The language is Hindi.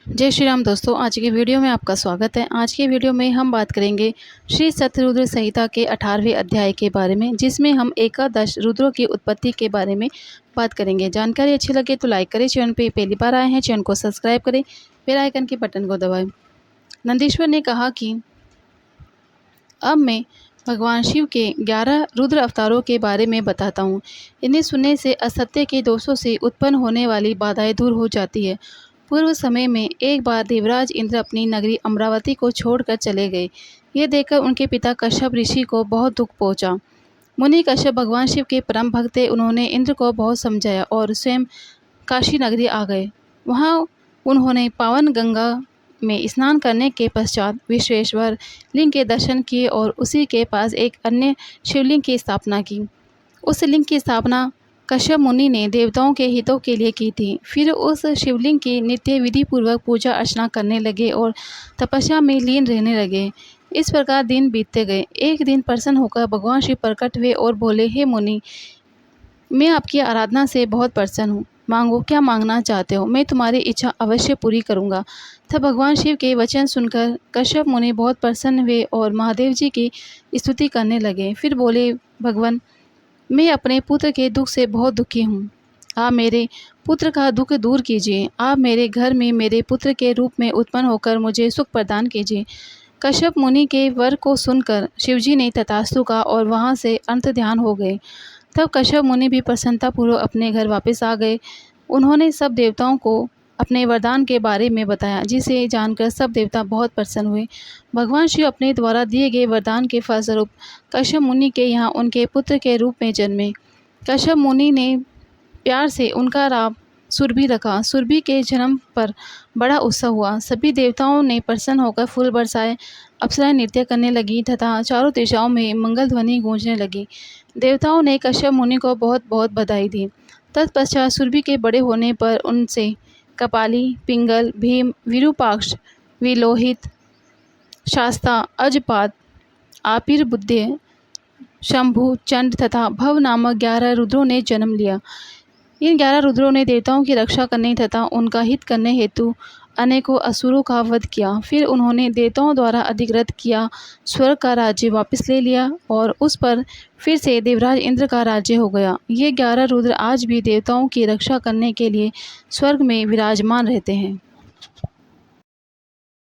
जय श्री राम दोस्तों, आज की वीडियो में आपका स्वागत है। आज की वीडियो में हम बात करेंगे श्री सत्यरुद्र संहिता के 18वें अध्याय के बारे में, जिसमें हम एकादश रुद्रों की उत्पत्ति के बारे में बात करेंगे। जानकारी अच्छी लगे तो लाइक करें, चैनल पे पहली बार आए हैं चैनल को सब्सक्राइब करें, बेल आइकन के बटन को दबाएं। नंदीश्वर ने कहा कि अब मैं भगवान शिव के 11 रुद्र अवतारों के बारे में बताता हूँ। इन्हें सुनने से असत्य के दोषों से उत्पन्न होने वाली बाधाएं दूर हो जाती है। पूर्व समय में एक बार देवराज इंद्र अपनी नगरी अमरावती को छोड़कर चले गए। ये देखकर उनके पिता कश्यप ऋषि को बहुत दुख पहुंचा। मुनि कश्यप भगवान शिव के परम भक्त थे। उन्होंने इंद्र को बहुत समझाया और स्वयं काशी नगरी आ गए। वहाँ उन्होंने पावन गंगा में स्नान करने के पश्चात विश्वेश्वर लिंग के दर्शन किए और उसी के पास एक अन्य शिवलिंग की स्थापना की। उस लिंग की स्थापना कश्यप मुनि ने देवताओं के हितों के लिए की थी। फिर उस शिवलिंग की नित्य विधि पूर्वक पूजा अर्चना करने लगे और तपस्या में लीन रहने लगे। इस प्रकार दिन बीतते गए। एक दिन प्रसन्न होकर भगवान शिव प्रकट हुए और बोले, हे मुनि, मैं आपकी आराधना से बहुत प्रसन्न हूँ। मांगो, क्या मांगना चाहते हो, मैं तुम्हारी इच्छा अवश्य पूरी करूँगा। तब भगवान शिव के वचन सुनकर कश्यप मुनि बहुत प्रसन्न हुए और महादेव जी की स्तुति करने लगे। फिर बोले, भगवान, मैं अपने पुत्र के दुख से बहुत दुखी हूँ। आप मेरे पुत्र का दुख दूर कीजिए। आप मेरे घर में मेरे पुत्र के रूप में उत्पन्न होकर मुझे सुख प्रदान कीजिए। कश्यप मुनि के वर को सुनकर शिवजी ने तथास्तु कहा और वहाँ से अंत ध्यान हो गए। तब कश्यप मुनि भी प्रसन्नतापूर्वक अपने घर वापस आ गए। उन्होंने सब देवताओं को अपने वरदान के बारे में बताया, जिसे जानकर सब देवता बहुत प्रसन्न हुए। भगवान शिव अपने द्वारा दिए गए वरदान के फलस्वरूप कश्यप मुनि के यहाँ उनके पुत्र के रूप में जन्मे। कश्यप मुनि ने प्यार से उनका नाम सुरभि रखा। सुरभि के जन्म पर बड़ा उत्सव हुआ। सभी देवताओं ने प्रसन्न होकर फूल बरसाए, अप्सराएं नृत्य करने लगी तथा चारों दिशाओं में मंगल ध्वनि गूंजने लगी। देवताओं ने कश्यप मुनि को बहुत बहुत बधाई दी। तत्पश्चात सुरभि के बड़े होने पर उनसे कपाली, पिंगल, भीम, विरूपाक्ष, विलोहित, शास्ता, अजपाद, आपिरबुद्धे, शंभु, चंड तथा भव नामक 11 रुद्रों ने जन्म लिया। इन 11 रुद्रों ने देवताओं की रक्षा करने तथा उनका हित करने हेतु अनेकों असुरों का वध किया। फिर उन्होंने देवताओं द्वारा अधिकृत किया स्वर्ग का राज्य वापस ले लिया और उस पर फिर से देवराज इंद्र का राज्य हो गया। ये 11 रुद्र आज भी देवताओं की रक्षा करने के लिए स्वर्ग में विराजमान रहते हैं।